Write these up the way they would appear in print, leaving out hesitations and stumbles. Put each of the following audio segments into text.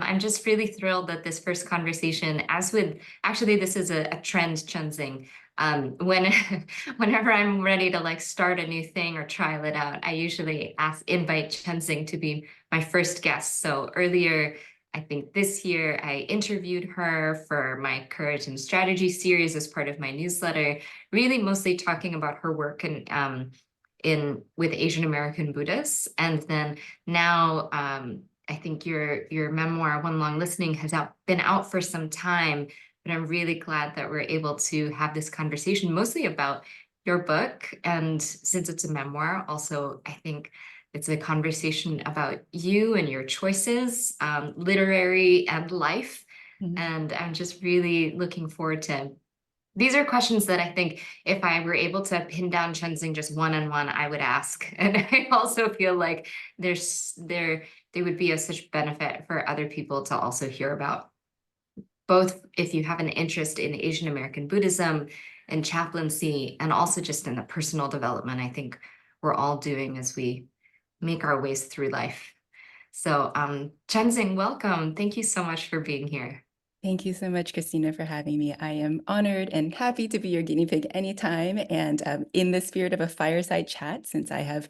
I'm just really thrilled that this first conversation, as with, actually, this is a trend, Chenxing. When whenever I'm ready to like start a new thing or trial it out, I usually invite Chenxing to be my first guest. So earlier, I think this year, I interviewed her for my Courage and Strategy series as part of my newsletter, really mostly talking about her work and in with Asian American Buddhists. And then now I think your memoir, One Long Listening, has been out for some time, but I'm really glad that we're able to have this conversation mostly about your book. And since it's a memoir, also I think it's a conversation about you and your choices, literary and life. Mhm. And I'm just really looking forward to these are questions that I think if I were able to pin down Chenxing just one-on-one, I would ask. And I also feel like there would be a such benefit for other people to also hear about, both if you have an interest in Asian American Buddhism and chaplaincy, and also just in the personal development I think we're all doing as we make our ways through life. So Chenxing, welcome. Thank you so much for being here. Thank you so much, Christina, for having me. I am honored and happy to be your guinea pig anytime. And in the spirit of a fireside chat, since I have,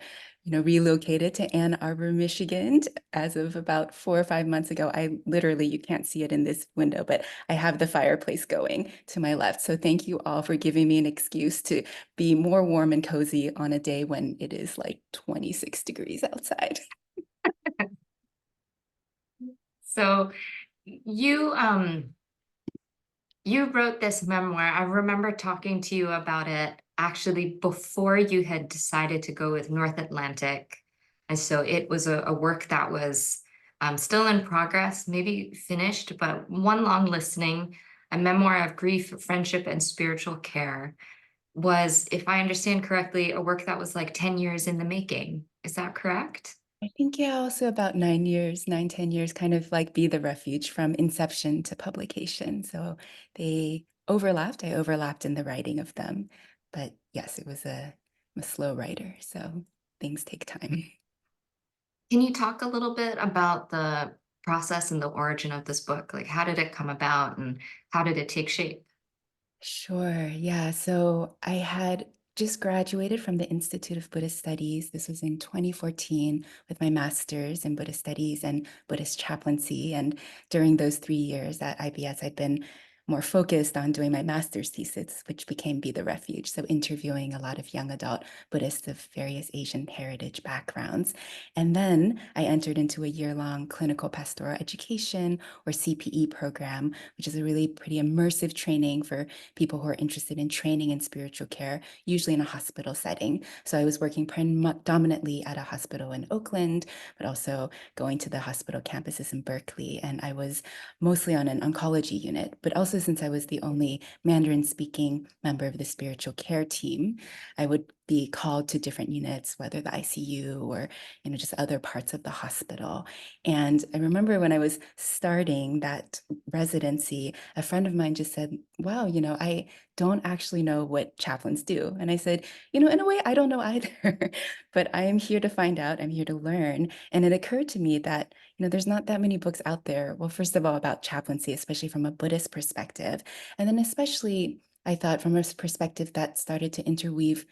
relocated to Ann Arbor, Michigan, as of about 4 or 5 months ago, I literally, you can't see it in this window, but I have the fireplace going to my left. So thank you all for giving me an excuse to be more warm and cozy on a day when it is like 26 degrees outside. So you wrote this memoir. I remember talking to you about it actually before you had decided to go with North Atlantic. And so it was a work that was still in progress, maybe finished, but One Long Listening, a memoir of grief, friendship, and spiritual care, was, if I understand correctly, a work that was like 10 years in the making. Is that correct? I think, yeah, also about 9 years, 9, 10 years, kind of like be the refuge from inception to publication. So they overlapped. I overlapped in the writing of them. But yes, I'm a slow writer, so things take time. Can you talk a little bit about the process and the origin of this book? Like, how did it come about and how did it take shape? Sure. Yeah. So I had just graduated from the Institute of Buddhist Studies. This was in 2014 with my master's in Buddhist Studies and Buddhist chaplaincy. And during those 3 years at IBS, I'd been more focused on doing my master's thesis, which became Be the Refuge. So interviewing a lot of young adult Buddhists of various Asian heritage backgrounds. And then I entered into a year-long clinical pastoral education or CPE program, which is a really pretty immersive training for people who are interested in training in spiritual care, usually in a hospital setting. So I was working predominantly at a hospital in Oakland, but also going to the hospital campuses in Berkeley. And I was mostly on an oncology unit, but also since I was the only Mandarin speaking member of the spiritual care team, I would be called to different units, whether the ICU or, just other parts of the hospital. And I remember when I was starting that residency, a friend of mine just said, wow, I don't actually know what chaplains do. And I said, in a way, I don't know either, but I am here to find out. I'm here to learn. And it occurred to me that, there's not that many books out there. Well, first of all, about chaplaincy, especially from a Buddhist perspective. And then especially, I thought from a perspective that started to interweave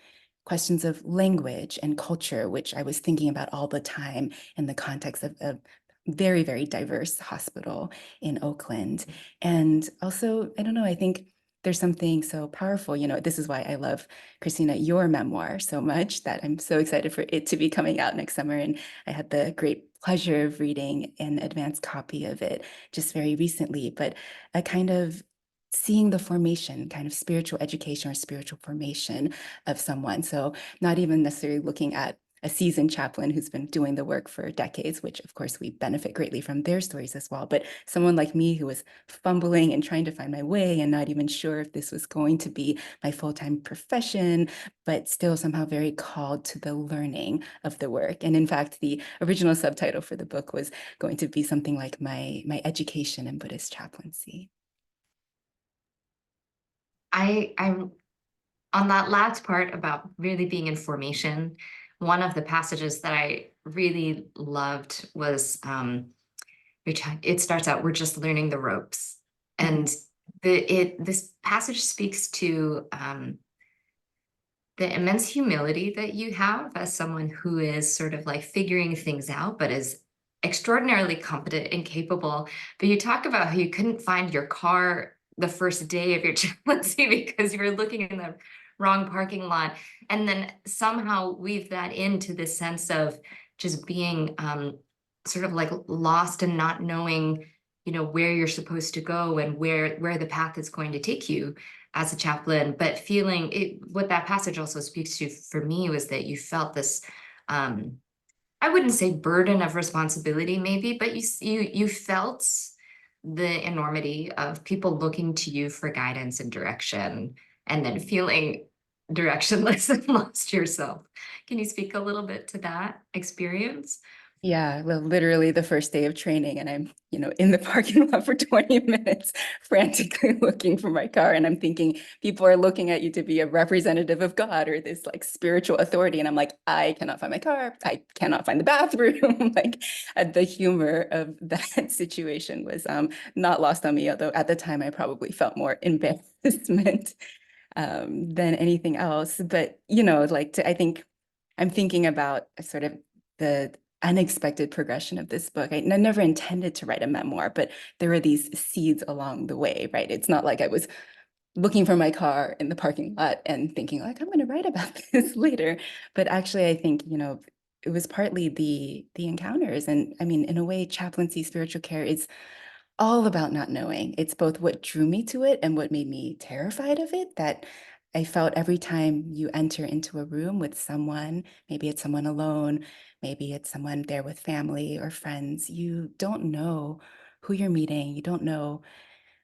questions of language and culture, which I was thinking about all the time in the context of a very, very diverse hospital in Oakland. And also, I don't know, I think there's something so powerful. This is why I love, Christina, your memoir so much that I'm so excited for it to be coming out next summer. And I had the great pleasure of reading an advanced copy of it just very recently, but a kind of seeing the formation, kind of spiritual education or spiritual formation of someone. So not even necessarily looking at a seasoned chaplain who's been doing the work for decades, which of course we benefit greatly from their stories as well. But someone like me who was fumbling and trying to find my way and not even sure if this was going to be my full-time profession, but still somehow very called to the learning of the work. And in fact, the original subtitle for the book was going to be something like my education in Buddhist chaplaincy. I'm on that last part about really being in formation. One of the passages that I really loved was it starts out, we're just learning the ropes. Mhm. And this passage speaks to the immense humility that you have as someone who is sort of like figuring things out, but is extraordinarily competent and capable. But you talk about how you couldn't find your car the first day of your chaplaincy because you were looking in the wrong parking lot. And then somehow weave that into this sense of just being sort of like lost and not knowing, where you're supposed to go and where the path is going to take you as a chaplain, but feeling it, what that passage also speaks to for me was that you felt this, I wouldn't say burden of responsibility, maybe, but you felt the enormity of people looking to you for guidance and direction, and then feeling directionless and lost yourself. Can you speak a little bit to that experience? Yeah, well, literally the first day of training, and I'm, in the parking lot for 20 minutes, frantically looking for my car. And I'm thinking people are looking at you to be a representative of God or this like spiritual authority. And I'm like, I cannot find my car. I cannot find the bathroom. Like the humor of that situation was not lost on me, although at the time I probably felt more embarrassment than anything else. But, I think I'm thinking about sort of the unexpected progression of this book. I never intended to write a memoir, but there were these seeds along the way, right? It's not like I was looking for my car in the parking lot and thinking like, I'm going to write about this later. But actually, I think, it was partly the encounters. And I mean, in a way, chaplaincy, spiritual care is all about not knowing. It's both what drew me to it and what made me terrified of it. That I felt every time you enter into a room with someone, maybe it's someone alone, maybe it's someone there with family or friends, you don't know who you're meeting, you don't know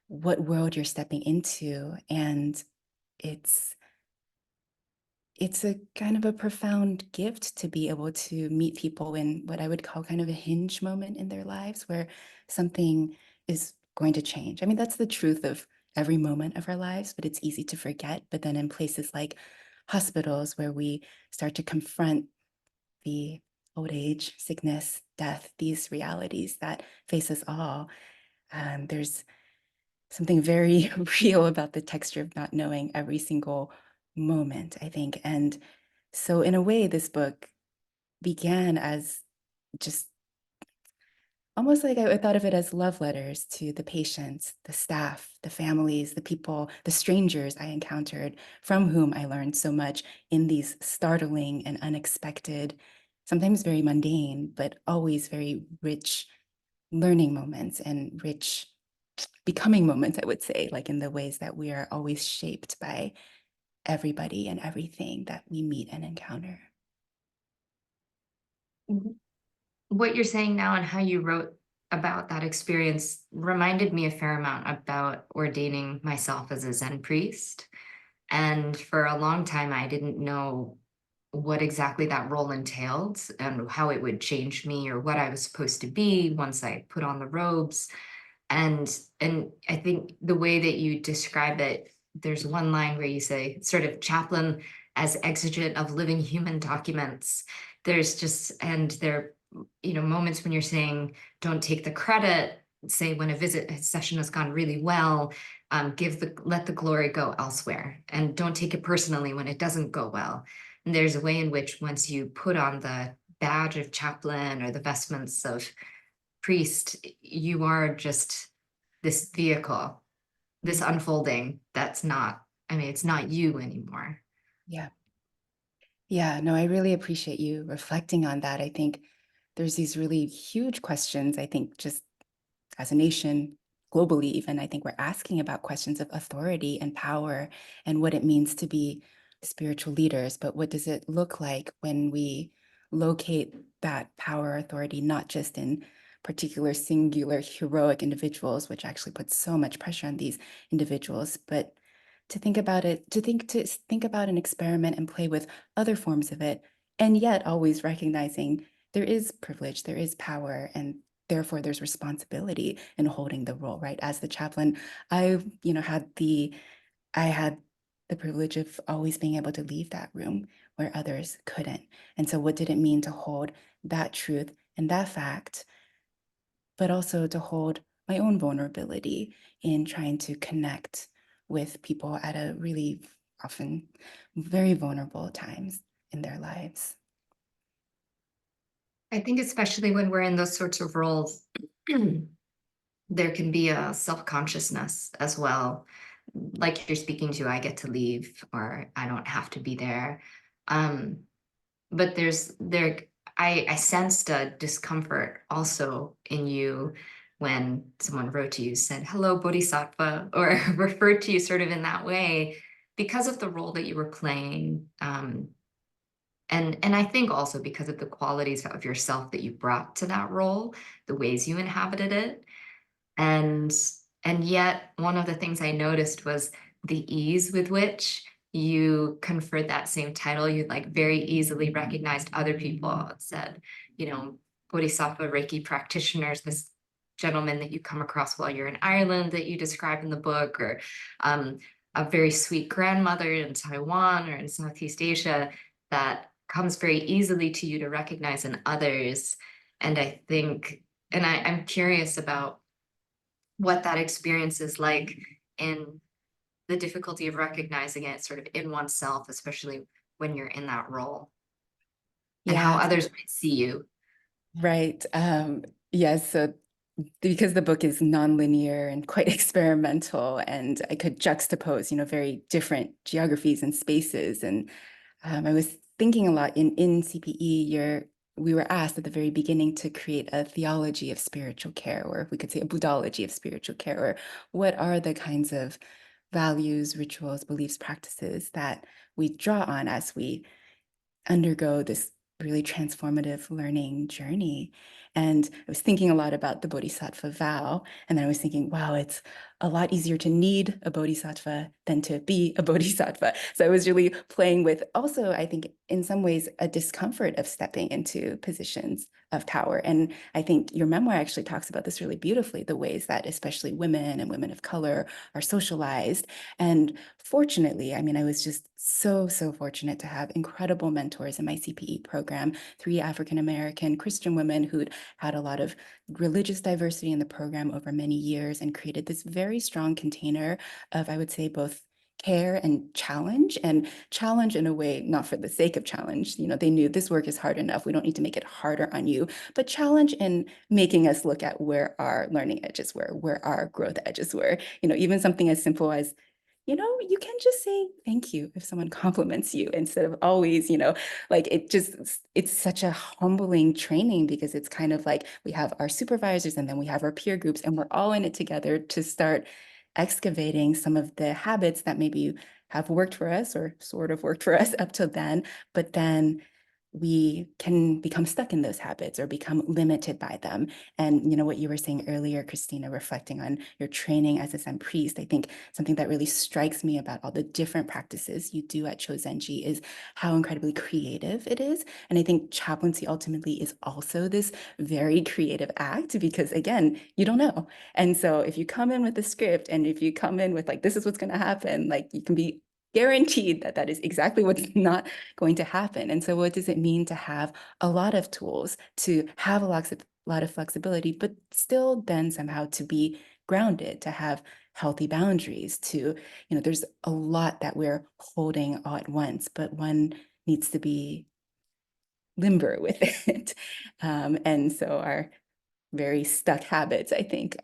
what world you're stepping into. And it's it's a kind of a profound gift to be able to meet people in what I would call kind of a hinge moment in their lives where something is going to change. I mean, that's the truth of every moment of our lives, but it's easy to forget. But then in places like hospitals where we start to confront the old age, sickness, death, these realities that face us all, there's something very real about the texture of not knowing every single moment, I think. And so, in a way, this book began as just almost like I thought of it as love letters to the patients, the staff, the families, the people, the strangers I encountered, from whom I learned so much in these startling and unexpected, sometimes very mundane, but always very rich learning moments and rich becoming moments, I would say, like in the ways that we are always shaped by everybody and everything that we meet and encounter. What you're saying now and how you wrote about that experience reminded me a fair amount about ordaining myself as a Zen priest. And for a long time, I didn't know what exactly that role entailed and how it would change me or what I was supposed to be once I put on the robes. And I think the way that you describe it, there's one line where you say sort of chaplain as exigent of living human documents. There's just, and there, moments when you're saying don't take the credit, say when a session has gone really well, let the glory go elsewhere, and don't take it personally when it doesn't go well. And there's a way in which once you put on the badge of chaplain or the vestments of priest, you are just this vehicle, this Mm. unfolding that's not, I mean, it's not you anymore. Yeah. Yeah. No, I really appreciate you reflecting on that. I think there's these really huge questions, I think, just as a nation, globally, even, I think we're asking about questions of authority and power and what it means to be spiritual leaders. But what does it look like when we locate that power, authority, not just in particular singular heroic individuals, which actually puts so much pressure on these individuals, but to think about it, to think about an experiment and play with other forms of it, and yet always recognizing there is privilege, there is power, and therefore there's responsibility in holding the role, right? As the chaplain, I, I had the privilege of always being able to leave that room where others couldn't. And so what did it mean to hold that truth and that fact, but also to hold my own vulnerability in trying to connect with people at a really often very vulnerable times in their lives. I think especially when we're in those sorts of roles, there can be a self-consciousness as well. Like you're speaking to, I get to leave or I don't have to be there. Um, but I sensed a discomfort also in you when someone wrote to you, said, hello, Bodhisattva, or referred to you sort of in that way because of the role that you were playing. And I think also because of the qualities of yourself that you brought to that role, the ways you inhabited it. And and yet one of the things I noticed was the ease with which you conferred that same title. You like very easily recognized other people and said, you know, Bodhisattva Reiki practitioners, this gentleman that you come across while you're in Ireland that you describe in the book, or um, a very sweet grandmother in Taiwan or in Southeast Asia that comes very easily to you to recognize in others. And I think, and I'm curious about what that experience is like in the difficulty of recognizing it sort of in oneself, especially when you're in that role, and how Yeah, others might see you. right. Yes, so because the book is nonlinear and quite experimental, and I could juxtapose, very different geographies and spaces. And I was thinking a lot in CPE, we were asked at the very beginning to create a theology of spiritual care, or we could say a Buddhology of spiritual care, or what are the kinds of values, rituals, beliefs, practices that we draw on as we undergo this really transformative learning journey. And I was thinking a lot about the Bodhisattva vow. And then I was thinking, wow, it's a lot easier to need a Bodhisattva than to be a Bodhisattva. So I was really playing with also, I think, in some ways, a discomfort of stepping into positions of power. And I think your memoir actually talks about this really beautifully, the ways that especially women and women of color are socialized. And fortunately, I mean, I was just so fortunate to have incredible mentors in my CPE program, 3 African-American Christian women who'd had a lot of religious diversity in the program over many years and created this very strong container of, I would say, both care and challenge in a way, not for the sake of challenge. They knew this work is hard enough. We don't need to make it harder on you, but challenge in making us look at where our learning edges were, where our growth edges were. Even something as simple as you can just say thank you if someone compliments you instead of always, like it's such a humbling training because it's kind of like we have our supervisors and then we have our peer groups and we're all in it together to start excavating some of the habits that maybe have worked for us or sort of worked for us up till then, but then we can become stuck in those habits or become limited by them. And what you were saying earlier, Christina, reflecting on your training as a Zen priest, I think something that really strikes me about all the different practices you do at Chozenji is how incredibly creative it is. And I think chaplaincy ultimately is also this very creative act because, again, you don't know. And so if you come in with a script and if you come in with like, this is what's going to happen, like you can be guaranteed that that is exactly what's not going to happen. And so what does it mean to have a lot of tools, to have a lot of flexibility, but still then somehow to be grounded, to have healthy boundaries, to, there's a lot that we're holding all at once, but one needs to be limber with it. And so our very stuck habits, I think,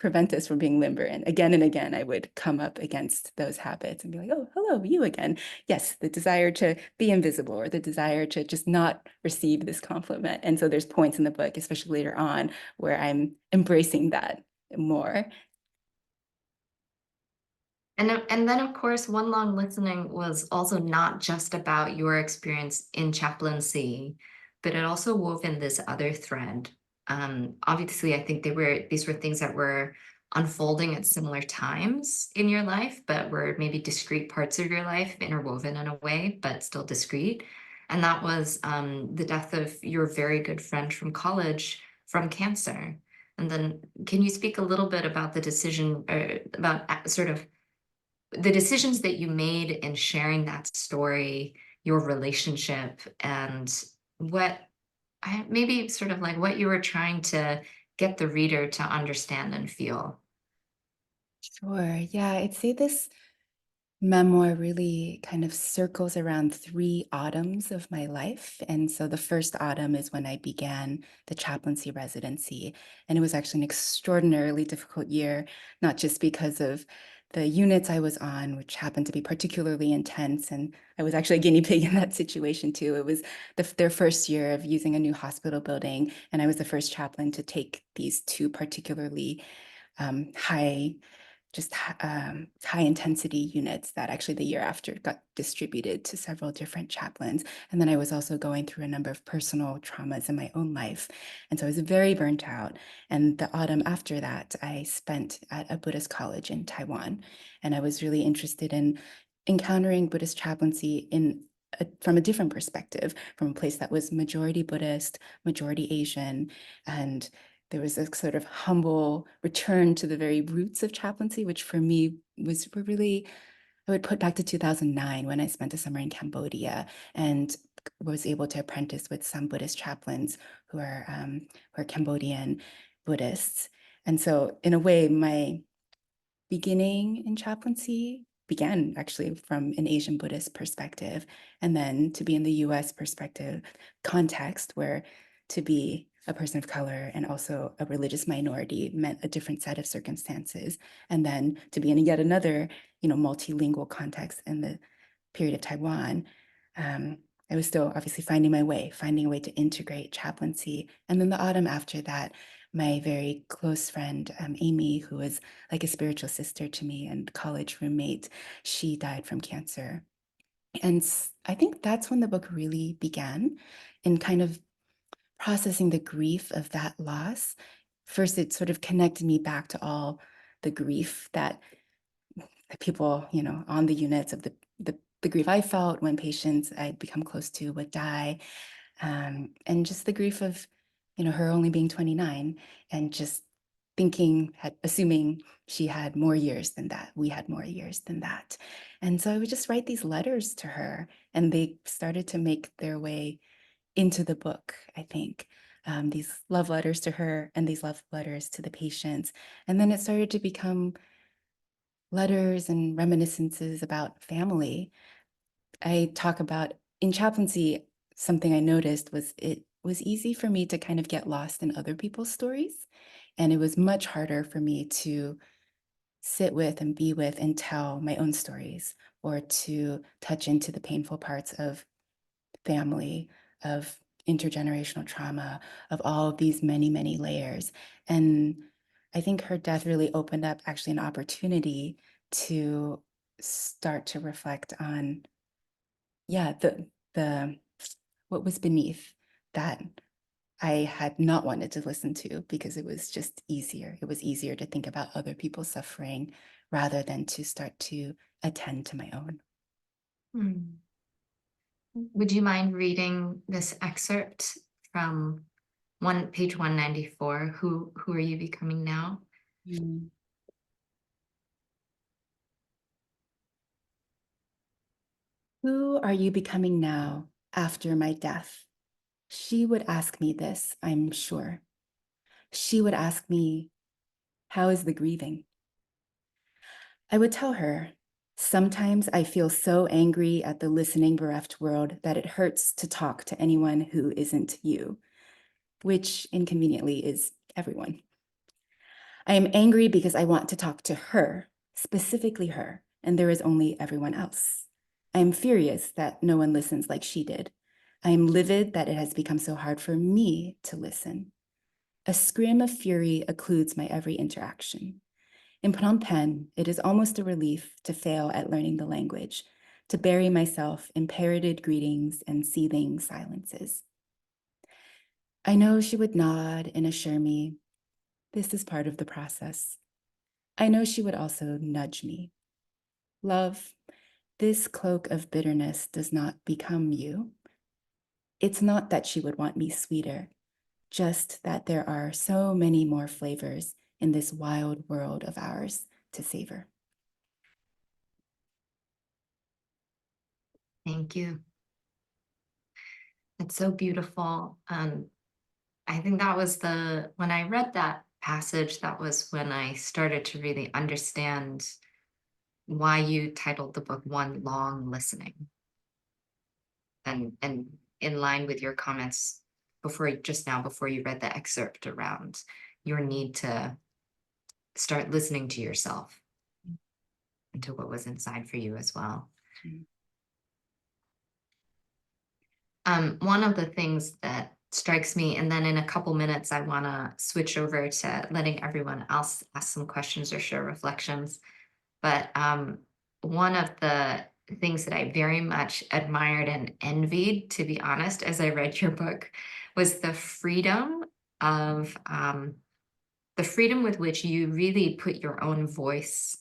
prevent us from being limber. And again, I would come up against those habits and be like, oh, hello, you again. Yes, the desire to be invisible or the desire to just not receive this compliment. And so there's points in the book, especially later on, where I'm embracing that more. And then, of course, One Long Listening was also not just about your experience in chaplaincy, but it also wove in this other thread. Obviously, I think these were things that were unfolding at similar times in your life, but were maybe discrete parts of your life, interwoven in a way, but still discrete. And that was the death of your very good friend from college from cancer. And then, can you speak a little bit about the decision, about sort of the decisions that you made in sharing that story, your relationship, and what maybe sort of like what you were trying to get the reader to understand and feel? Sure. Yeah, I'd say this memoir really kind of circles around 3 autumns of my life. And so the first autumn is when I began the chaplaincy residency. And it was actually an extraordinarily difficult year, not just because of the units I was on, which happened to be particularly intense. And I was actually a guinea pig in that situation too. It was their first year of using a new hospital building. And I was the first chaplain to take these 2 particularly high high intensity units that actually the year after got distributed to several different chaplains. And then I was also going through a number of personal traumas in my own life. And so I was very burnt out. And the autumn after that, I spent at a Buddhist college in Taiwan. And I was really interested in encountering Buddhist chaplaincy from a different perspective, from a place that was majority Buddhist, majority Asian, and there was a sort of humble return to the very roots of chaplaincy, which for me were really, I would put back to 2009 when I spent a summer in Cambodia and was able to apprentice with some Buddhist chaplains who are Cambodian Buddhists. And so in a way, my beginning in chaplaincy began actually from an Asian Buddhist perspective, and then to be in the US perspective context where to be a person of color and also a religious minority meant a different set of circumstances. And then to be in yet another, multilingual context in the period of Taiwan, I was still obviously finding a way to integrate chaplaincy. And then the autumn after that, my very close friend, Amy, who was like a spiritual sister to me and college roommate, she died from cancer. And I think that's when the book really began in kind of processing the grief of that loss. First, it sort of connected me back to all the grief that people, on the units of the grief I felt when patients I'd become close to would die, and just the grief of, her only being 29 and just assuming she had more years than that, we had more years than that. And so I would just write these letters to her, and they started to make their way into the book, I think. These love letters to her and these love letters to the patients. And then it started to become letters and reminiscences about family. I talk about in chaplaincy, something I noticed was it was easy for me to kind of get lost in other people's stories. And it was much harder for me to sit with and be with and tell my own stories or to touch into the painful parts of family, of intergenerational trauma, of all of these many, many layers. And I think her death really opened up actually an opportunity to start to reflect on, yeah, the what was beneath that I had not wanted to listen to because it was just easier. It was easier to think about other people's suffering rather than to start to attend to my own. Hmm. Would you mind reading this excerpt from page 194? Who are you becoming now? Mm. Who are you becoming now after my death? She would ask me this, I'm sure. She would ask me, how is the grieving? I would tell her, sometimes I feel so angry at the listening bereft world that it hurts to talk to anyone who isn't you, which inconveniently is everyone. I am angry because I want to talk to her, specifically her, and there is only everyone else. I am furious that no one listens like she did. I am livid that it has become so hard for me to listen. A scream of fury occludes my every interaction. In Phnom Penh, it is almost a relief to fail at learning the language, to bury myself in parroted greetings and seething silences. I know she would nod and assure me, this is part of the process. I know she would also nudge me. Love, this cloak of bitterness does not become you. It's not that she would want me sweeter, just that there are so many more flavors in this wild world of ours to savor. Thank you. It's so beautiful. I think that was when I read that passage, that was when I started to really understand why you titled the book One Long Listening. And in line with your comments before you read the excerpt around your need to start listening to yourself and to what was inside for you as well. Mm. One of the things that strikes me, and then in a couple minutes, I want to switch over to letting everyone else ask some questions or share reflections. But one of the things that I very much admired and envied, to be honest, as I read your book, was of the freedom with which you really put your own voice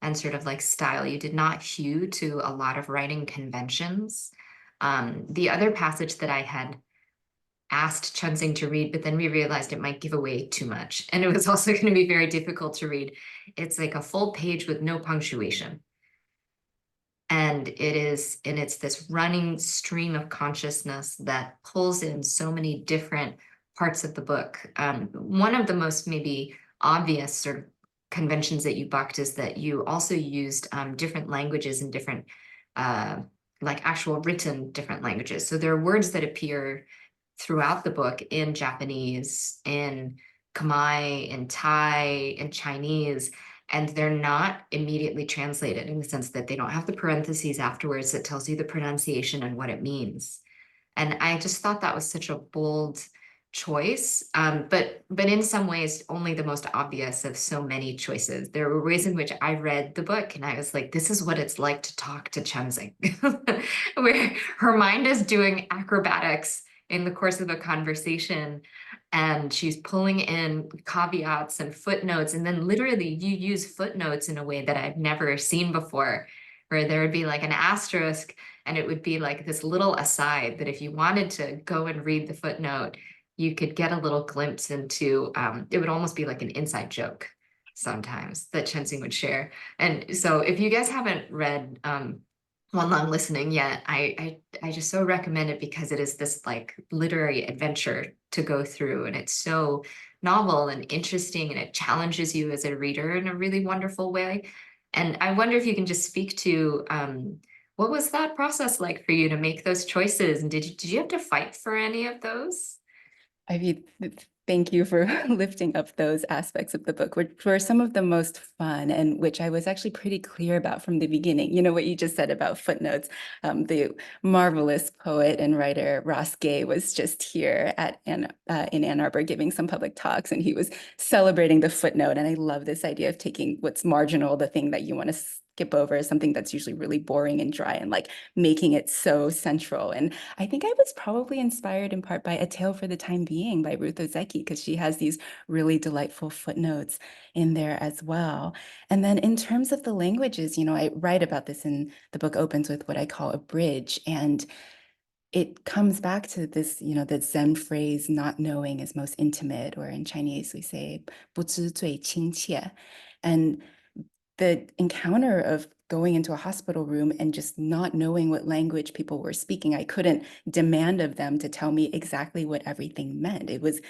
and sort of like style. You did not hew to a lot of writing conventions. The other passage that I had asked Chenxing to read, but then we realized it might give away too much. And it was also going to be very difficult to read. It's like a full page with no punctuation. And it's this running stream of consciousness that pulls in so many different parts of the book. One of the most maybe obvious sort of conventions that you bucked is that you also used different languages and different, like actual written different languages. So there are words that appear throughout the book in Japanese, in Khmer, in Thai, in Chinese, and they're not immediately translated in the sense that they don't have the parentheses afterwards that tells you the pronunciation and what it means. And I just thought that was such a bold choice, but in some ways only the most obvious of so many choices. There were ways in which I read the book and I was like, this is what it's like to talk to Chenxing, where her mind is doing acrobatics in the course of a conversation, and she's pulling in caveats and footnotes, and then literally you use footnotes in a way that I've never seen before, where there would be like an asterisk and it would be like this little aside that if you wanted to go and read the footnote, you could get a little glimpse into, it would almost be like an inside joke sometimes that Chenxing would share. And so if you guys haven't read One Long Listening yet, I just so recommend it because it is this like literary adventure to go through, and it's so novel and interesting, and it challenges you as a reader in a really wonderful way. And I wonder if you can just speak to what was that process like for you to make those choices? And did you have to fight for any of those? I mean, thank you for lifting up those aspects of the book, which were some of the most fun and which I was actually pretty clear about from the beginning. You know, what you just said about footnotes. The marvelous poet and writer Ross Gay was just here in Ann Arbor giving some public talks, and he was celebrating the footnote. And I love this idea of taking what's marginal, the thing that you want to skip over, something that's usually really boring and dry, and like making it so central. And I think I was probably inspired in part by A Tale for the Time Being by Ruth Ozeki, because she has these really delightful footnotes in there as well. And then in terms of the languages, you know, I write about this in the book opens with what I call a bridge. And it comes back to this, you know, the Zen phrase, not knowing is most intimate, or in Chinese, we say, 不知最亲切. And the encounter of going into a hospital room and just not knowing what language people were speaking, I couldn't demand of them to tell me exactly what everything meant. It was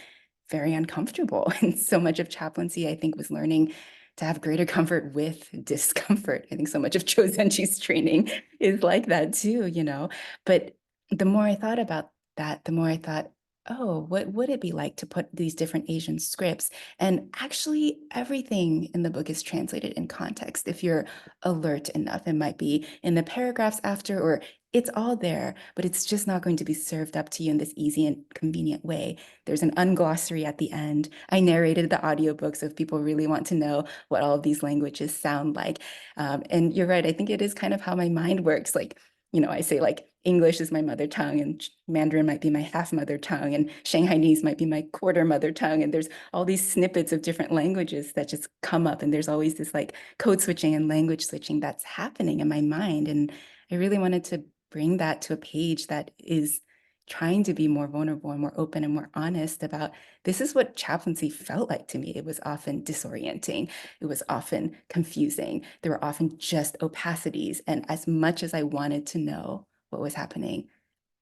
very uncomfortable. And so much of chaplaincy, I think, was learning to have greater comfort with discomfort. I think so much of Chozenji's training is like that too, you know. But the more I thought about that, the more I thought, oh, what would it be like to put these different Asian scripts? And actually, everything in the book is translated in context. If you're alert enough, it might be in the paragraphs after, or it's all there, but it's just not going to be served up to you in this easy and convenient way. There's an unglossary at the end. I narrated the audiobooks if people really want to know what all of these languages sound like. And you're right, I think it is kind of how my mind works. Like, you know, I say like English is my mother tongue, and Mandarin might be my half mother tongue, and Shanghainese might be my quarter mother tongue. And there's all these snippets of different languages that just come up. And there's always this like code switching and language switching that's happening in my mind. And I really wanted to bring that to a page that is trying to be more vulnerable and more open and more honest about this is what chaplaincy felt like to me. It was often disorienting. It was often confusing. There were often just opacities. And as much as I wanted to know what was happening,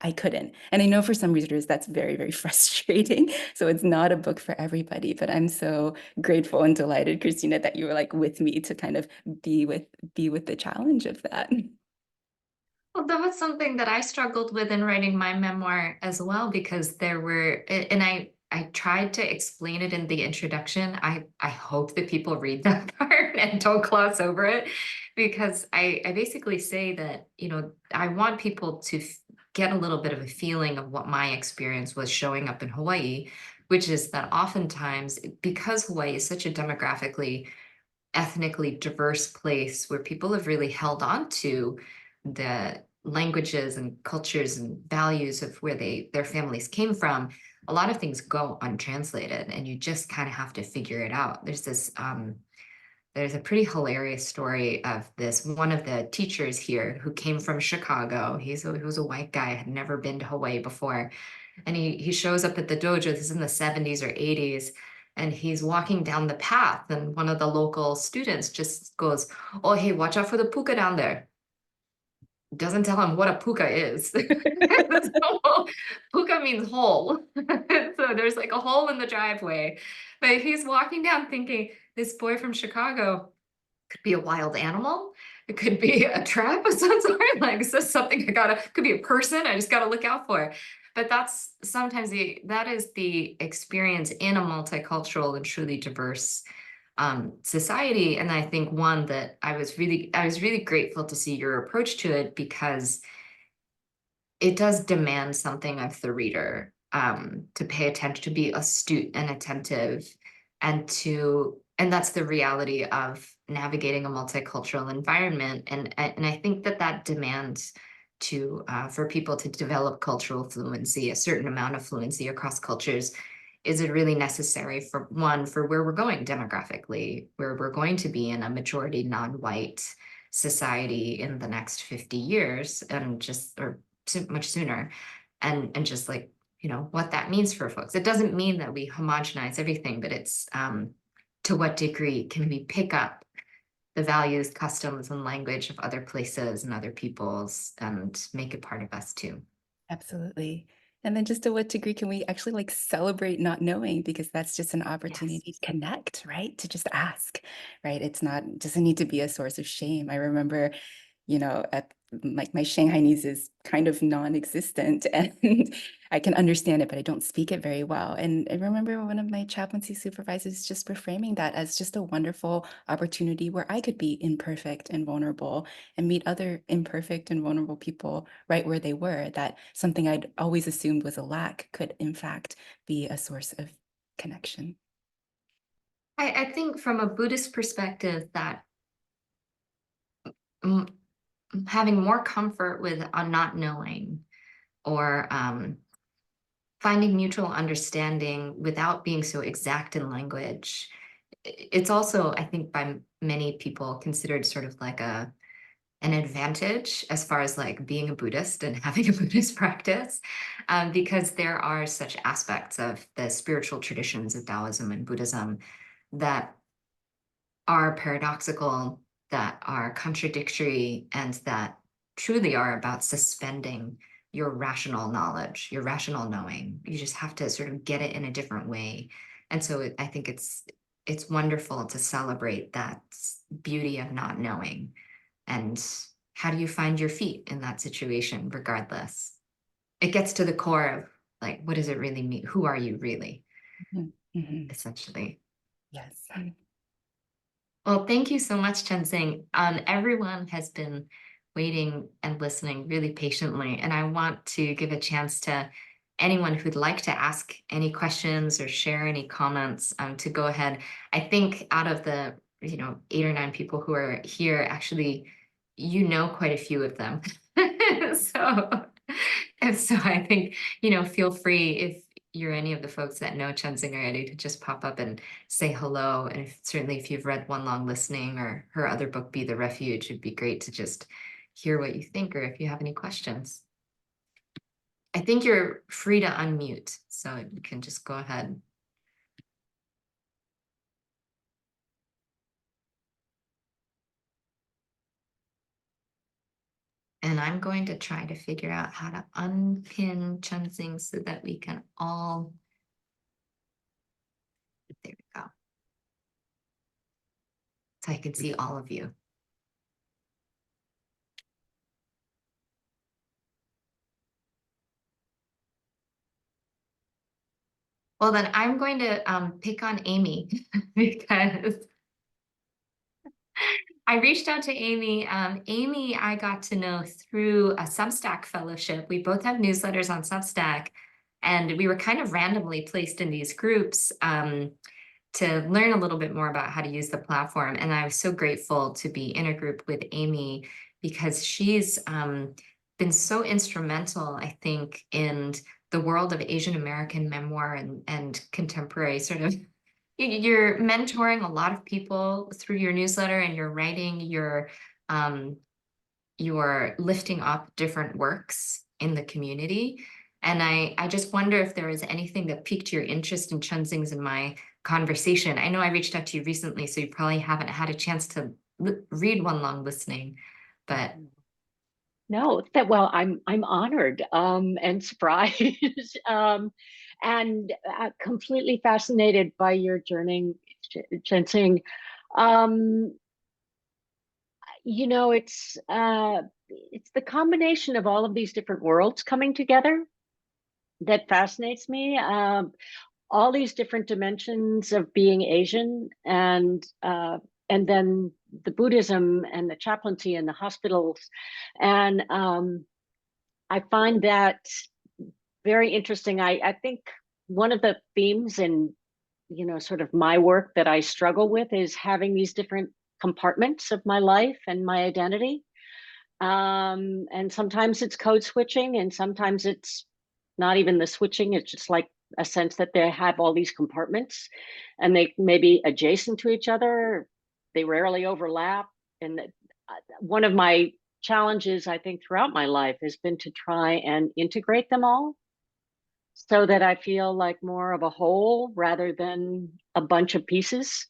I couldn't. And I know for some readers that's very, very frustrating. So it's not a book for everybody, but I'm so grateful and delighted, Christina, that you were like with me to kind of be with the challenge of that. Well, that was something that I struggled with in writing my memoir as well, because there were, and I tried to explain it in the introduction. I hope that people read that part and don't gloss over it, because I basically say that, you know, I want people to get a little bit of a feeling of what my experience was showing up in Hawaii, which is that oftentimes, because Hawaii is such a demographically, ethnically diverse place where people have really held on to the languages and cultures and values of where their families came from, a lot of things go untranslated, and you just kind of have to figure it out. There's a pretty hilarious story of this one of the teachers here who came from Chicago. He was a white guy, had never been to Hawaii before, and he shows up at the dojo. This is in the 70s or 80s, and he's walking down the path, and one of the local students just goes, "Oh, hey, watch out for the puka down there." Doesn't tell him what a puka is. So, puka means hole. So there's like a hole in the driveway. But he's walking down thinking this boy from Chicago could be a wild animal. It could be a trap of some sort. Like, this is something could be a person I just gotta look out for. But that's sometimes that is the experience in a multicultural and truly diverse society. And I think one that I was really grateful to see your approach to it, because it does demand something of the reader, to pay attention, to be astute and attentive, and that's the reality of navigating a multicultural environment. And I think that demands for people to develop cultural fluency, a certain amount of fluency across cultures, is it really necessary for for where we're going demographically, where we're going to be in a majority non-white society in the next 50 years, and just or much sooner, and just like, you know, what that means for folks. It doesn't mean that we homogenize everything, but it's to what degree can we pick up the values, customs, and language of other places and other peoples and make it part of us too. Absolutely. And then just to what degree can we actually like celebrate not knowing? Because that's just an Yes. opportunity to connect, right? To just ask, right? It's not, doesn't need to be a source of shame. I remember, at like my Shanghainese is kind of non-existent and I can understand it, but I don't speak it very well. And I remember one of my chaplaincy supervisors just reframing that as just a wonderful opportunity where I could be imperfect and vulnerable and meet other imperfect and vulnerable people right where they were. That something I'd always assumed was a lack could, in fact, be a source of connection. I think from a Buddhist perspective that mm, having more comfort with not knowing, or finding mutual understanding without being so exact in language, it's also, I think, by many people considered sort of like an advantage as far as like being a Buddhist and having a Buddhist practice, because there are such aspects of the spiritual traditions of Taoism and Buddhism that are paradoxical, that are contradictory, and that truly are about suspending your rational knowledge, your rational knowing. You just have to sort of get it in a different way. And so I think it's wonderful to celebrate that beauty of not knowing. And how do you find your feet in that situation, regardless? It gets to the core of like, what does it really mean? Who are you really, Mhm. Mhm. essentially? Yes. Well, thank you so much, Chenxing. Everyone has been waiting and listening really patiently, and I want to give a chance to anyone who'd like to ask any questions or share any comments, to go ahead. I think out of the 8 or 9 people who are here, actually, you know quite a few of them. So, and so I think, feel free, if you're any of the folks that know Chenxing already, to just pop up and say hello. And certainly if you've read One Long Listening or her other book, Be the Refuge, it'd be great to just hear what you think, or if you have any questions. I think you're free to unmute, so you can just go ahead. And I'm going to try to figure out how to unpin Chenxing so that we can all, there we go. So I can see all of you. Well, then I'm going to pick on Amy because I reached out to Amy. Amy, I got to know through a Substack fellowship. We both have newsletters on Substack, and we were kind of randomly placed in these groups to learn a little bit more about how to use the platform. And I was so grateful to be in a group with Amy because she's been so instrumental, I think, in the world of Asian American memoir and contemporary sort of. You're mentoring a lot of people through your newsletter, and you're writing, you're lifting up different works in the community. And I just wonder if there was anything that piqued your interest in Chenxing's in my conversation. I know I reached out to you recently, so you probably haven't had a chance to read One Long Listening, but No, that well, I'm honored and surprised and completely fascinated by your journey, Chenxing. Um, you know, it's the combination of all of these different worlds coming together that fascinates me. All these different dimensions of being Asian, and then the Buddhism and the chaplaincy and the hospitals, and I find that very interesting. I think one of the themes in, you know, sort of my work that I struggle with is having these different compartments of my life and my identity. And sometimes it's code switching, and sometimes it's not even the switching. It's just like a sense that they have all these compartments and they may be adjacent to each other. They rarely overlap. And one of my challenges, I think, throughout my life has been to try and integrate them all so that I feel like more of a whole rather than a bunch of pieces.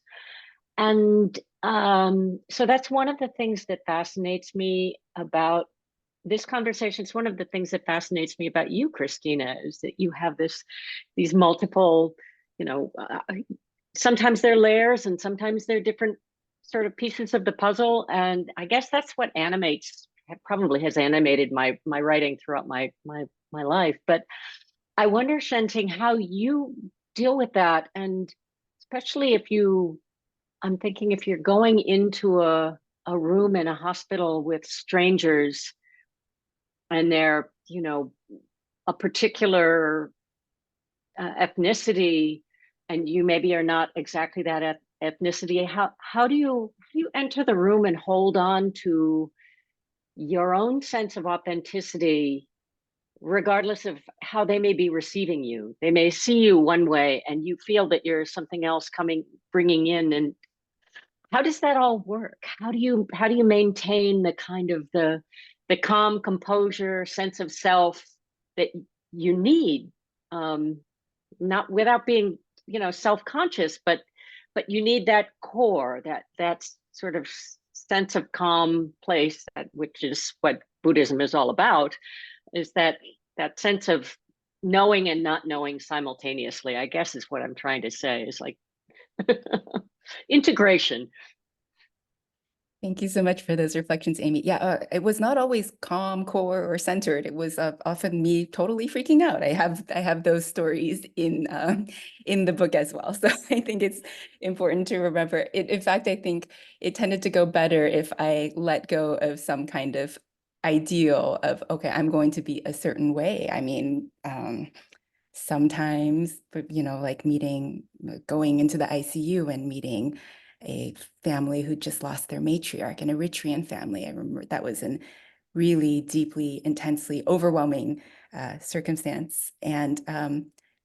And so that's one of the things that fascinates me about this conversation. It's one of the things that fascinates me about you, Christina, is that you have these multiple, you know, sometimes they're layers and sometimes they're different sort of pieces of the puzzle. And I guess that's what probably has animated my writing throughout my life. But I wonder, Chenxing, how you deal with that, and especially I'm thinking if you're going into a room in a hospital with strangers and they're, you know, a particular ethnicity, and you maybe are not exactly that ethnicity, how do you enter the room and hold on to your own sense of authenticity, regardless of how they may be receiving you? They may see you one way and you feel that you're something else bringing in. And how does that all work? How do you maintain the kind of the calm composure, sense of self that you need, not without being, you know, self-conscious, but you need that core, that sort of sense of calm place, which is what Buddhism is all about, is that sense of knowing and not knowing simultaneously, I guess, is what I'm trying to say, is like integration. Thank you so much for those reflections, Amy. Yeah, it was not always calm, core, or centered. It was often me totally freaking out. I have those stories in the book as well. So I think it's important to remember it. In fact, I think it tended to go better if I let go of some kind of ideal of, okay, I'm going to be a certain way. I mean, sometimes, you know, like going into the ICU and meeting a family who just lost their matriarch, an Eritrean family. I remember that was a really deeply, intensely overwhelming circumstance. And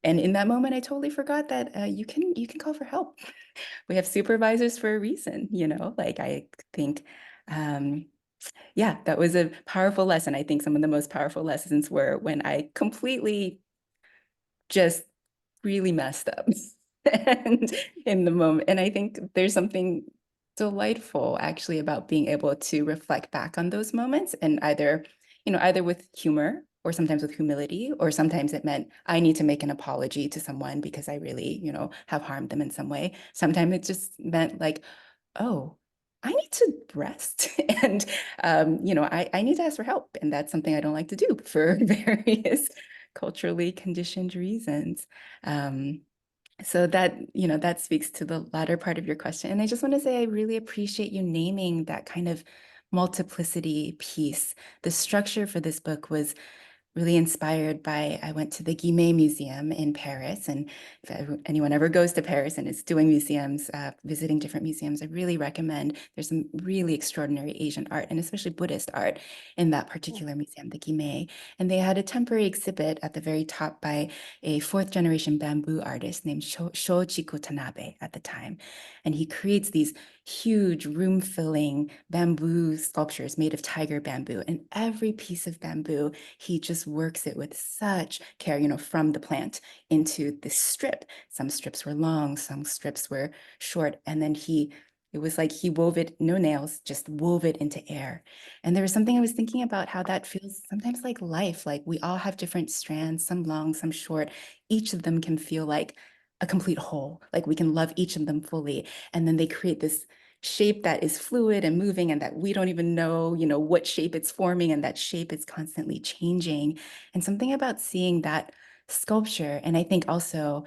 in that moment, I totally forgot that you can call for help. We have supervisors for a reason, you know, like I think, yeah, that was a powerful lesson. I think some of the most powerful lessons were when I completely just really messed up and in the moment. And I think there's something delightful actually about being able to reflect back on those moments and either, either with humor or sometimes with humility, or sometimes it meant I need to make an apology to someone because I really, have harmed them in some way. Sometimes it just meant like, oh, I need to rest and, I need to ask for help. And that's something I don't like to do for various culturally conditioned reasons. So that speaks to the latter part of your question. And I just want to say, I really appreciate you naming that kind of multiplicity piece. The structure for this book was really inspired by, I went to the Guimet Museum in Paris. And if anyone ever goes to Paris and is doing museums, visiting different museums, I really recommend. There's some really extraordinary Asian art and especially Buddhist art in that particular museum, the Guimet. And they had a temporary exhibit at the very top by a fourth generation bamboo artist named Shochiku Tanabe at the time. And he creates these huge room filling bamboo sculptures made of tiger bamboo. And every piece of bamboo, he just works it with such care, from the plant into this strip. Some strips were long, some strips were short. And then it was like he wove it, no nails, just wove it into air. And there was something I was thinking about how that feels sometimes like life. Like we all have different strands, some long, some short. Each of them can feel like a complete whole. Like we can love each of them fully. And then they create this shape that is fluid and moving and that we don't even know, what shape it's forming, and that shape is constantly changing. And something about seeing that sculpture, and I think also,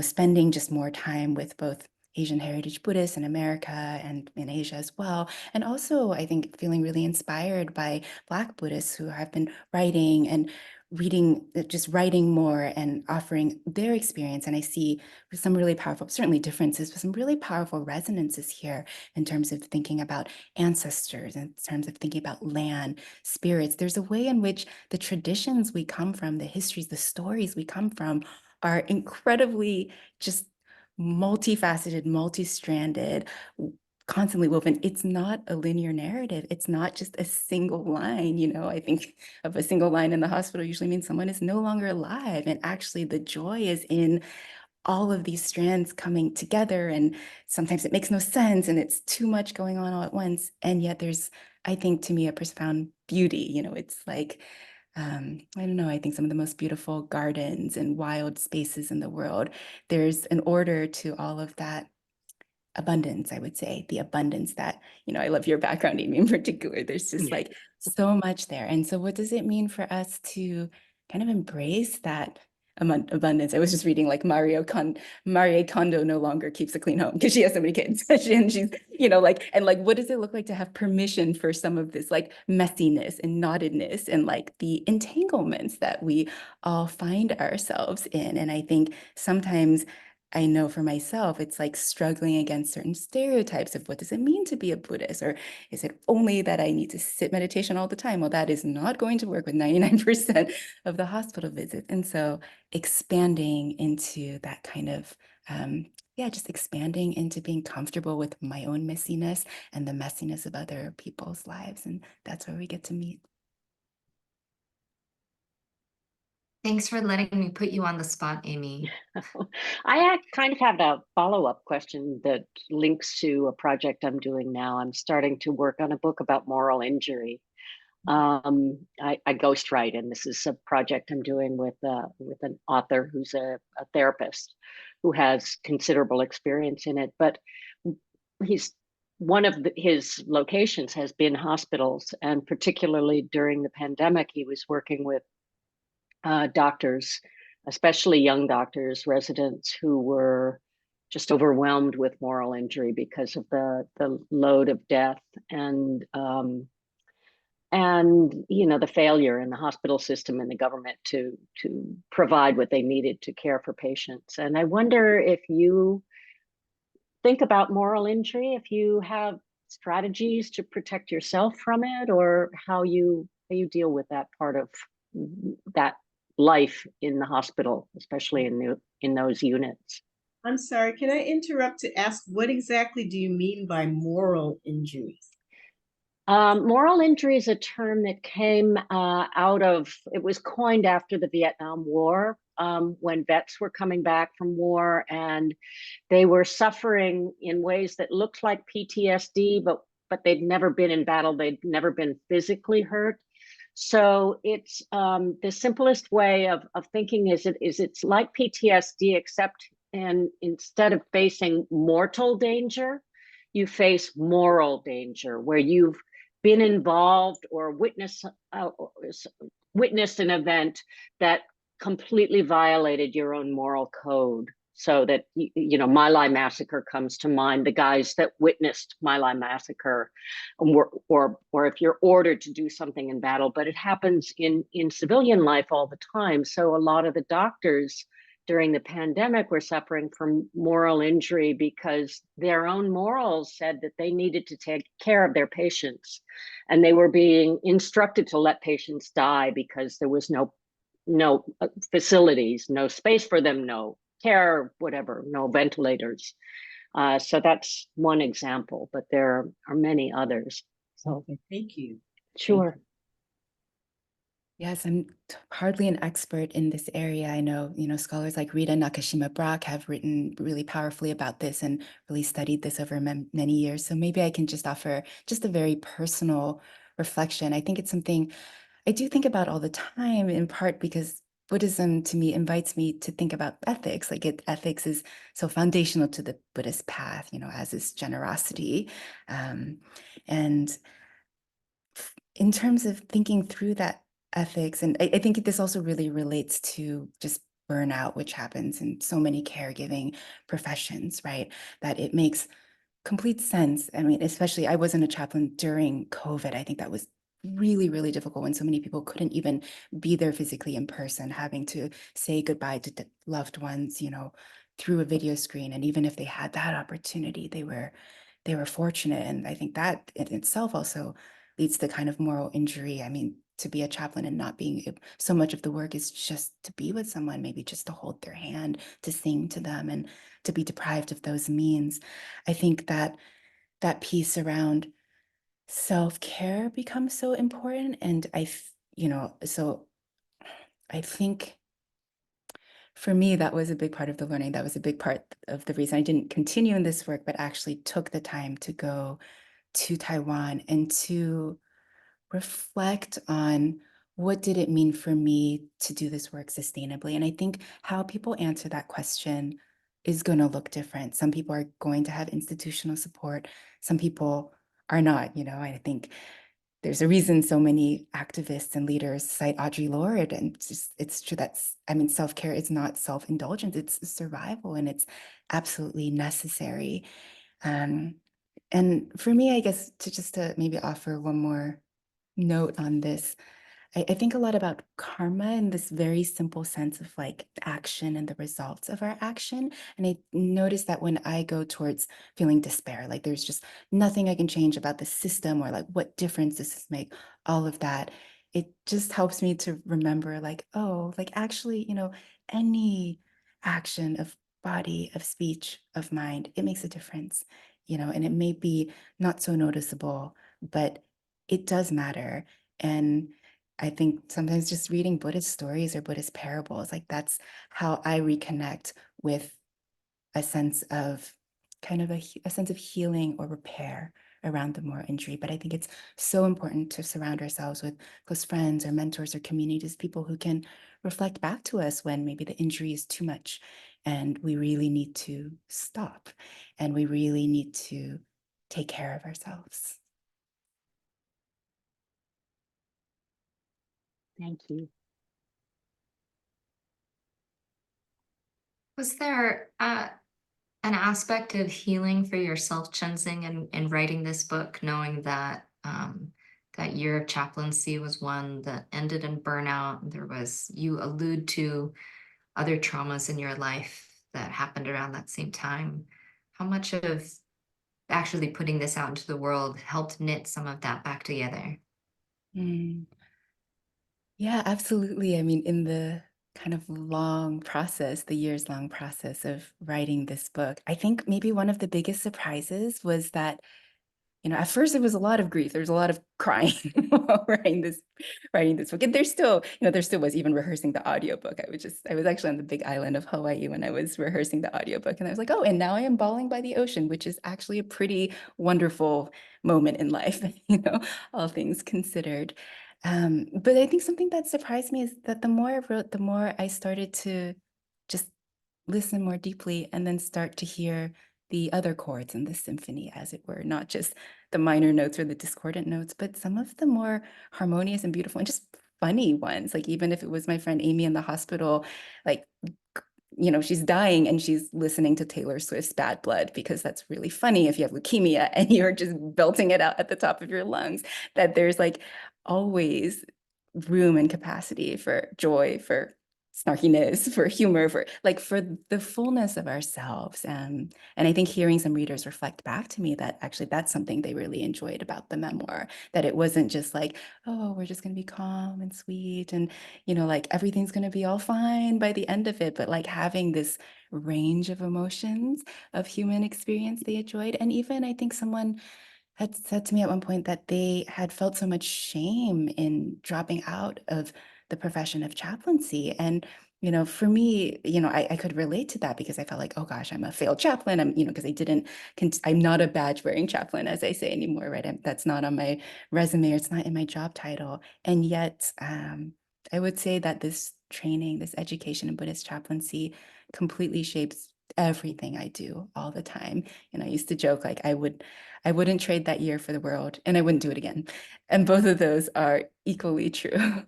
spending just more time with both Asian heritage Buddhists in America and in Asia as well. And also, I think feeling really inspired by Black Buddhists who have been writing and reading, just writing more and offering their experience. And I see some really powerful, certainly differences, but some really powerful resonances here in terms of thinking about ancestors, in terms of thinking about land, spirits. There's a way in which the traditions we come from, the histories, the stories we come from are incredibly just multifaceted, multi-stranded, constantly woven. It's not a linear narrative. It's not just a single line. I think of a single line in the hospital usually means someone is no longer alive. And actually the joy is in all of these strands coming together. And sometimes it makes no sense and it's too much going on all at once. And yet there's, I think, to me, a profound beauty. It's like, I don't know, I think some of the most beautiful gardens and wild spaces in the world, there's an order to all of that abundance, I would say, the abundance that, I love your background, Amy, in particular. There's just like so much there. And so what does it mean for us to kind of embrace that abundance? I was just reading like Marie Kondo no longer keeps a clean home because she has so many kids. And she's, what does it look like to have permission for some of this like messiness and knottedness and like the entanglements that we all find ourselves in? And I think sometimes I know for myself, it's like struggling against certain stereotypes of what does it mean to be a Buddhist? Or is it only that I need to sit meditation all the time? Well, that is not going to work with 99% of the hospital visits. And so expanding into that kind of, just expanding into being comfortable with my own messiness and the messiness of other people's lives. And that's where we get to meet. Thanks for letting me put you on the spot, Amy. I kind of have a follow-up question that links to a project I'm doing now. I'm starting to work on a book about moral injury. I ghostwrite, and this is a project I'm doing with an author who's a therapist who has considerable experience in it. But one of his locations has been hospitals, and particularly during the pandemic, he was working with doctors, especially young doctors, residents who were just overwhelmed with moral injury because of the load of death and the failure in the hospital system and the government to provide what they needed to care for patients. And I wonder if you think about moral injury, if you have strategies to protect yourself from it, or how you deal with that part of that life in the hospital, especially in those units. I'm sorry, can I interrupt to ask what exactly do you mean by moral injuries? Moral injury is a term that came it was coined after the Vietnam War, when vets were coming back from war and they were suffering in ways that looked like PTSD, but they'd never been in battle, they'd never been physically hurt. So it's the simplest way of thinking is it's like PTSD, except and instead of facing mortal danger, you face moral danger, where you've been involved or witnessed an event that completely violated your own moral code. So that, you know, My Lai massacre comes to mind, the guys that witnessed My Lai massacre, or if you're ordered to do something in battle, but it happens in civilian life all the time. So a lot of the doctors during the pandemic were suffering from moral injury because their own morals said that they needed to take care of their patients, and they were being instructed to let patients die because there was no facilities, no space for them, no care, whatever, no ventilators. So that's one example, but there are many others. So Okay, thank you. sure. Yes, I'm hardly an expert in this area. I know, scholars like Rita Nakashima-Brock have written really powerfully about this and really studied this over many years. So maybe I can just offer just a very personal reflection. I think it's something I do think about all the time, in part because Buddhism to me invites me to think about ethics. Ethics is so foundational to the Buddhist path, as is generosity. And in terms of thinking through that ethics, and I think this also really relates to just burnout, which happens in so many caregiving professions, right? That it makes complete sense. I mean, especially I wasn't a chaplain during COVID. I think that was really, really difficult when so many people couldn't even be there physically in person, having to say goodbye to loved ones, through a video screen. And even if they had that opportunity, they were fortunate. And I think that in itself also leads to kind of moral injury. I mean, to be a chaplain and not being so much of the work is just to be with someone, maybe just to hold their hand, to sing to them, and to be deprived of those means. I think that that piece around self-care becomes so important. And so I think for me, that was a big part of the learning. That was a big part of the reason I didn't continue in this work, but actually took the time to go to Taiwan and to reflect on what did it mean for me to do this work sustainably. And I think how people answer that question is going to look different. Some people are going to have institutional support. Some people are not. I think there's a reason so many activists and leaders cite Audre Lorde, and it's true. Self-care is not self-indulgence, it's survival, and it's absolutely necessary. And for me, I guess to maybe offer one more note on this, I think a lot about karma in this very simple sense of like action and the results of our action. And I notice that when I go towards feeling despair, like there's just nothing I can change about the system, or like what difference does this make, all of that, it just helps me to remember like, oh, like actually, any action of body, of speech, of mind, it makes a difference, and it may be not so noticeable, but it does matter. And I think sometimes just reading Buddhist stories or Buddhist parables, like that's how I reconnect with a sense of kind of a sense of healing or repair around the moral injury. But I think it's so important to surround ourselves with close friends or mentors or communities, people who can reflect back to us when maybe the injury is too much and we really need to stop and we really need to take care of ourselves. Thank you. Was there an aspect of healing for yourself, Chenxing, in writing this book, knowing that that year of chaplaincy was one that ended in burnout? You allude to other traumas in your life that happened around that same time. How much of actually putting this out into the world helped knit some of that back together? Mm. Yeah, absolutely. I mean, in the kind of long process, the years-long process of writing this book, I think maybe one of the biggest surprises was that, at first it was a lot of grief. There was a lot of crying while writing this book. And there still was, even rehearsing the audiobook. I was actually on the big island of Hawaii when I was rehearsing the audiobook. And I was like, oh, and now I am bawling by the ocean, which is actually a pretty wonderful moment in life, all things considered. But I think something that surprised me is that the more I wrote, the more I started to just listen more deeply and then start to hear the other chords in the symphony, as it were, not just the minor notes or the discordant notes, but some of the more harmonious and beautiful and just funny ones. Like even if it was my friend Amy in the hospital, like, she's dying and she's listening to Taylor Swift's Bad Blood because that's really funny if you have leukemia and you're just belting it out at the top of your lungs, that there's like always room and capacity for joy, for snarkiness, for humor, for the fullness of ourselves. And I think hearing some readers reflect back to me that actually that's something they really enjoyed about the memoir, that it wasn't just like, oh, we're just going to be calm and sweet and, like everything's going to be all fine by the end of it, but like having this range of emotions of human experience they enjoyed. And even I think someone had said to me at one point that they had felt so much shame in dropping out of the profession of chaplaincy. And, for me, I could relate to that because I felt like, oh gosh, I'm a failed chaplain. Because I'm not a badge wearing chaplain, as I say anymore, right? That's not on my resume or it's not in my job title. And yet, I would say that this training, this education in Buddhist chaplaincy completely shapes everything I do all the time. I used to joke like I wouldn't trade that year for the world, and I wouldn't do it again. And both of those are equally true.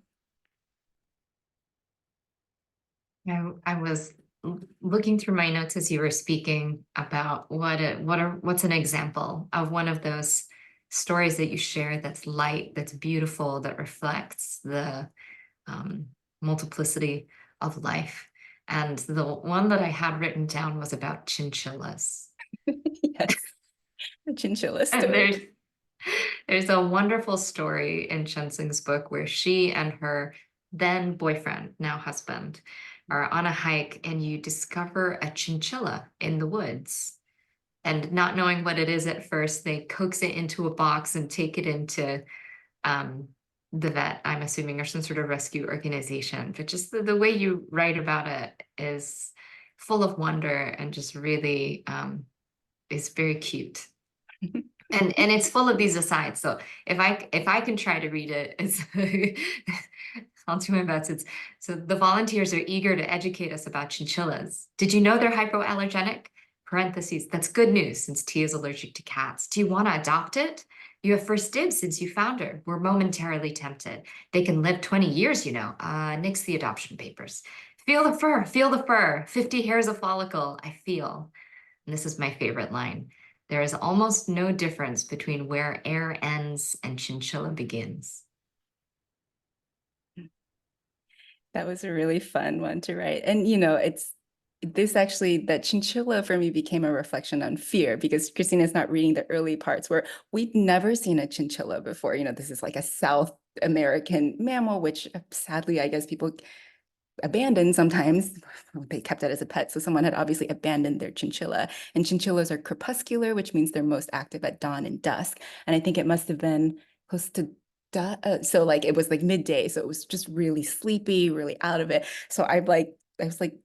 I was looking through my notes as you were speaking about what's an example of one of those stories that you share that's light, that's beautiful, that reflects the multiplicity of life. And the one that I had written down was about chinchillas. Yes, the chinchilla And story. there's a wonderful story in Chenxing's book where she and her then boyfriend, now husband, are on a hike and you discover a chinchilla in the woods. And not knowing what it is at first, they coax it into a box and take it into the vet, I'm assuming, or some sort of rescue organization. But just the way you write about it is full of wonder and just really is very cute. And it's full of these asides. So if I can try to read it, it's I'll do my best. It's so the volunteers are eager to educate us about chinchillas. Did you know they're hypoallergenic? Parentheses, that's good news since Tia is allergic to cats. Do you want to adopt it? You have first dibs since you found her. We're momentarily tempted. They can live 20 years, Nix the adoption papers. Feel the fur, 50 hairs a follicle, I feel. And this is my favorite line. There is almost no difference between where air ends and chinchilla begins. That was a really fun one to write. And, that chinchilla for me became a reflection on fear because Christina's not reading the early parts where we'd never seen a chinchilla before. This is like a South American mammal, which sadly, I guess people abandoned sometimes. They kept it as a pet. So someone had obviously abandoned their chinchilla. And chinchillas are crepuscular, which means they're most active at dawn and dusk. And I think it must have been close to so like it was like midday. So it was just really sleepy, really out of it. So I was like,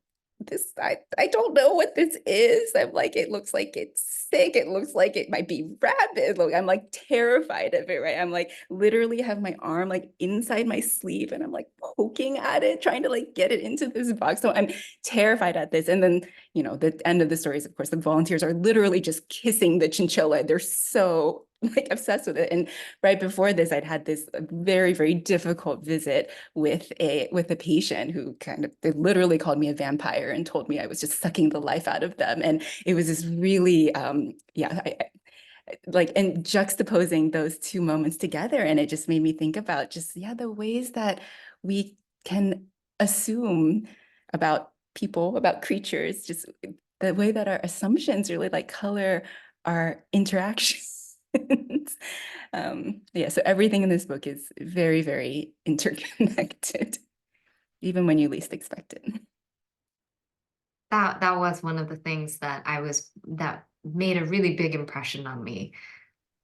I don't know what this is. I'm like, it looks like it's sick. It looks like it might be rabid. Look, I'm like terrified of it, right? I'm like literally have my arm like inside my sleeve and I'm like poking at it, trying to like get it into this box. So I'm terrified at this. And then, the end of the story is, of course, the volunteers are literally just kissing the chinchilla. They're so like obsessed with it. And right before this, I'd had this very, very difficult visit with a patient who they literally called me a vampire and told me I was just sucking the life out of them. And it was this really, and juxtaposing those two moments together. And it just made me think about the ways that we can assume about people, about creatures, just the way that our assumptions really like color our interactions. So everything in this book is very, very interconnected, even when you least expect it. That was one of the things that made a really big impression on me.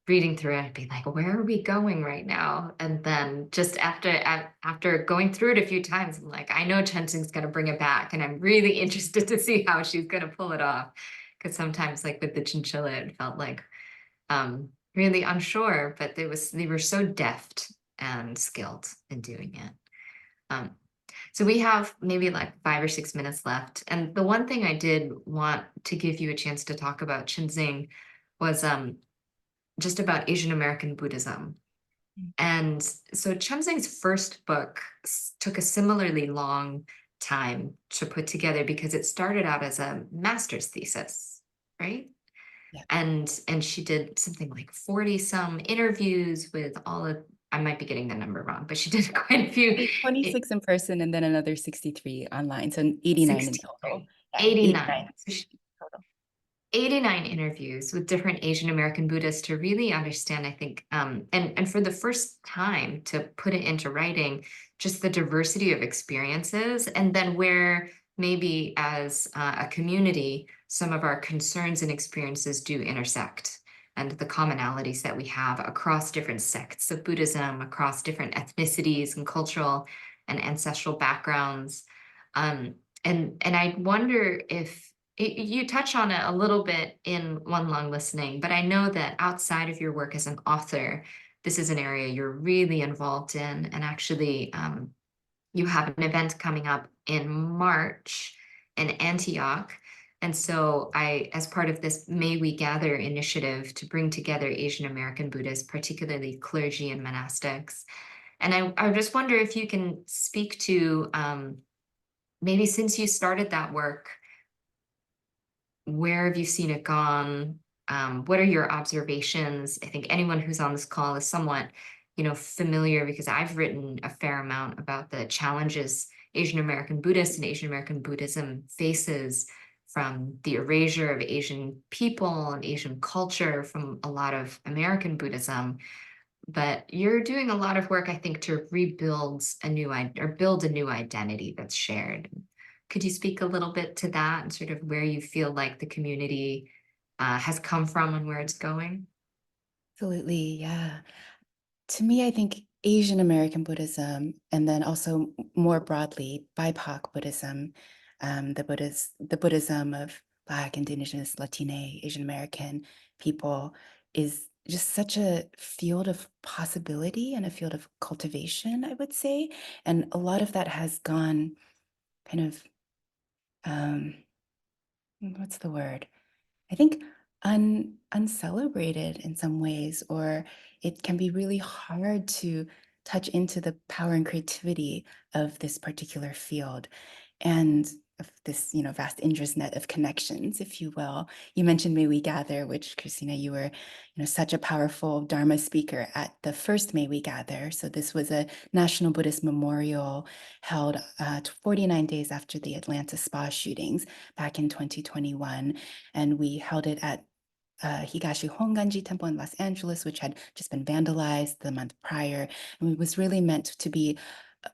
Reading through it, I'd be like, where are we going right now? And then just after going through it a few times, I'm like, I know Chenxing's going to bring it back, and I'm really interested to see how she's going to pull it off. Because sometimes, like with the chinchilla, it felt like really unsure, but they were so deft and skilled in doing it. So we have maybe like 5 or 6 minutes left. And the one thing I did want to give you a chance to talk about, Chenxing, was just about Asian American Buddhism. And so Chenxing's first book took a similarly long time to put together because it started out as a master's thesis, right? Yeah. And she did something like 40 some interviews with all of, I might be getting the number wrong, but she did quite a few. 26 in person and then another 63 online. So 89 in total. 63, Yeah, 89. So total. 89 interviews with different Asian American Buddhists to really understand, I think, and for the first time to put it into writing, just the diversity of experiences, and then where maybe as a community, some of our concerns and experiences do intersect, and the commonalities that we have across different sects of Buddhism, across different ethnicities and cultural and ancestral backgrounds. And I wonder if you touch on it a little bit in One Long Listening, but I know that outside of your work as an author, this is an area you're really involved in. And actually, you have an event coming up in March in Antioch. And so as part of this May We Gather initiative to bring together Asian American Buddhists, particularly clergy and monastics. And I just wonder if you can speak to maybe since you started that work, where have you seen it gone? What are your observations? I think anyone who's on this call is somewhat, familiar because I've written a fair amount about the challenges Asian American Buddhists and Asian American Buddhism faces from the erasure of Asian people and Asian culture from a lot of American Buddhism. But you're doing a lot of work, I think, to rebuild build a new identity that's shared. Could you speak a little bit to that and sort of where you feel like the community has come from and where it's going? Absolutely, yeah. To me, I think Asian American Buddhism, and then also more broadly, BIPOC Buddhism, the Buddhism of Black, Indigenous, Latine, Asian American people, is just such a field of possibility and a field of cultivation, I would say. And a lot of that has gone kind of, what's the word? I think uncelebrated in some ways, or it can be really hard to touch into the power and creativity of this particular field and of this, vast interest net of connections, if you will. You mentioned May We Gather, which, Christina, you were, such a powerful Dharma speaker at the first May We Gather. So this was a National Buddhist Memorial held 49 days after the Atlanta spa shootings back in 2021. And we held it at Higashi Honganji Temple in Los Angeles, which had just been vandalized the month prior. And it was really meant to be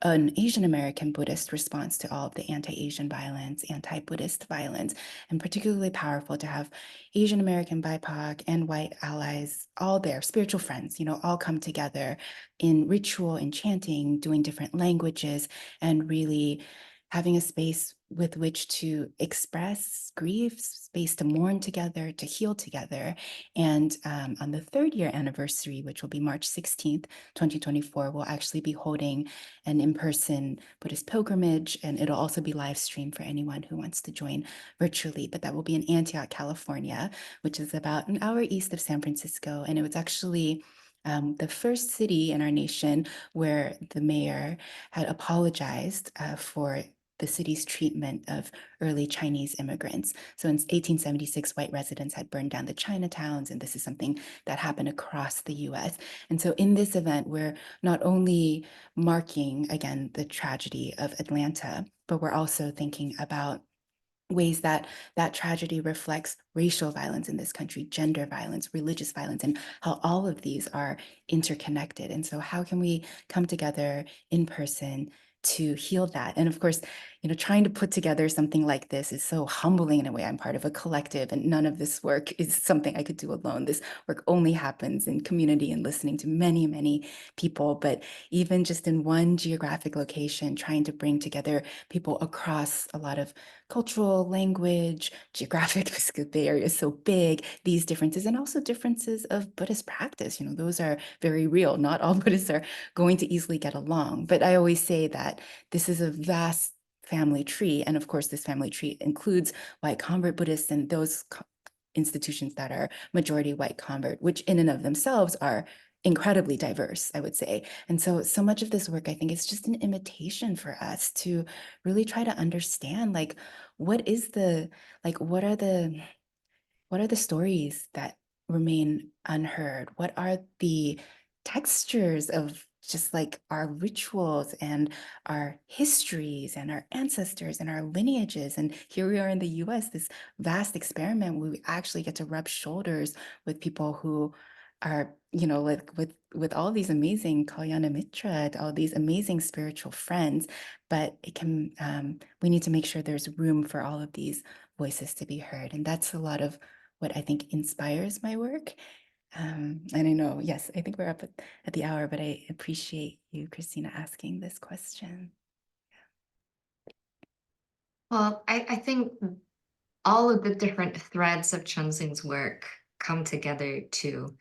an Asian American Buddhist response to all of the anti-Asian violence, anti-Buddhist violence, and particularly powerful to have Asian American BIPOC and white allies, all their spiritual friends, all come together in ritual, in chanting, doing different languages, and really having a space with which to express grief, space to mourn together, to heal together. And on the 3rd-year anniversary, which will be March 16th, 2024, we'll actually be holding an in-person Buddhist pilgrimage, and it'll also be live streamed for anyone who wants to join virtually. But that will be in Antioch, California, which is about an hour east of San Francisco. And it was actually the first city in our nation where the mayor had apologized for the city's treatment of early Chinese immigrants. So in 1876, white residents had burned down the Chinatowns, and this is something that happened across the US. And so in this event, we're not only marking, again, the tragedy of Atlanta, but we're also thinking about ways that that tragedy reflects racial violence in this country, gender violence, religious violence, and how all of these are interconnected. And so how can we come together in person to heal that? And of course, trying to put together something like this is so humbling in a way. I'm part of a collective, and none of this work is something I could do alone. This work only happens in community and listening to many, many people. But even just in one geographic location, trying to bring together people across a lot of cultural, language, geographic, because the Bay Area is so big, these differences, and also differences of Buddhist practice, those are very real. Not all Buddhists are going to easily get along. But I always say that this is a vast family tree. And of course, this family tree includes white convert Buddhists and those institutions that are majority white convert, which in and of themselves are incredibly diverse, I would say. And so much of this work, I think, is just an invitation for us to really try to understand, like, what are the stories that remain unheard? What are the textures of just like our rituals and our histories and our ancestors and our lineages? And here we are in the US, this vast experiment where we actually get to rub shoulders with people who are, like with all these amazing Kalyana Mitra, all these amazing spiritual friends. But we need to make sure there's room for all of these voices to be heard. And that's a lot of what I think inspires my work. And I know, yes, I think we're up at the hour, but I appreciate you, Christina, asking this question. Well, I think all of the different threads of Chenxing's work come together to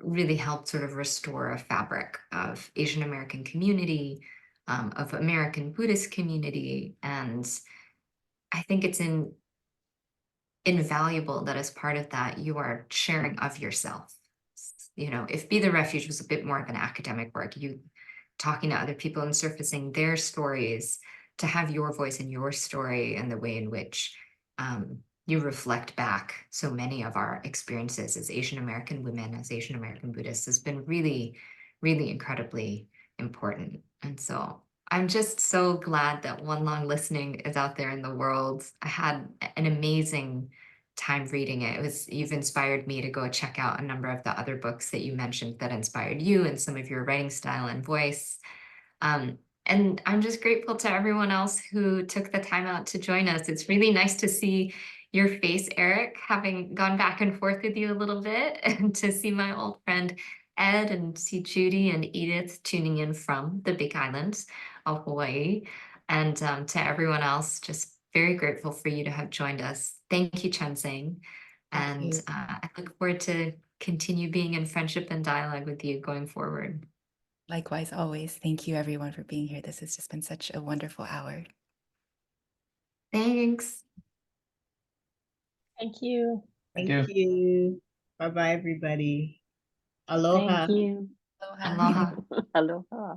really help sort of restore a fabric of Asian American community, of American Buddhist community. And I think it's invaluable that as part of that, you are sharing of yourself. If Be the Refuge was a bit more of an academic work, you talking to other people and surfacing their stories, to have your voice in your story and the way in which you reflect back so many of our experiences as Asian American women, as Asian American Buddhists, has been really, really incredibly important. And so I'm just so glad that One Long Listening is out there in the world. I had an amazing time reading it. You've inspired me to go check out a number of the other books that you mentioned that inspired you and some of your writing style and voice. And I'm just grateful to everyone else who took the time out to join us. It's really nice to see your face, Eric, having gone back and forth with you a little bit, and to see my old friend Ed, and see Judy and Edith tuning in from the Big Island of Hawaii. And to everyone else, just very grateful for you to have joined us. Thank you, Chenxing. And I look forward to continue being in friendship and dialogue with you going forward. Likewise, always. Thank you, everyone, for being here. This has just been such a wonderful hour. Thanks. Thank you. Thank you. Bye-bye, everybody. Aloha. Thank you. Aloha. Aloha. Aloha.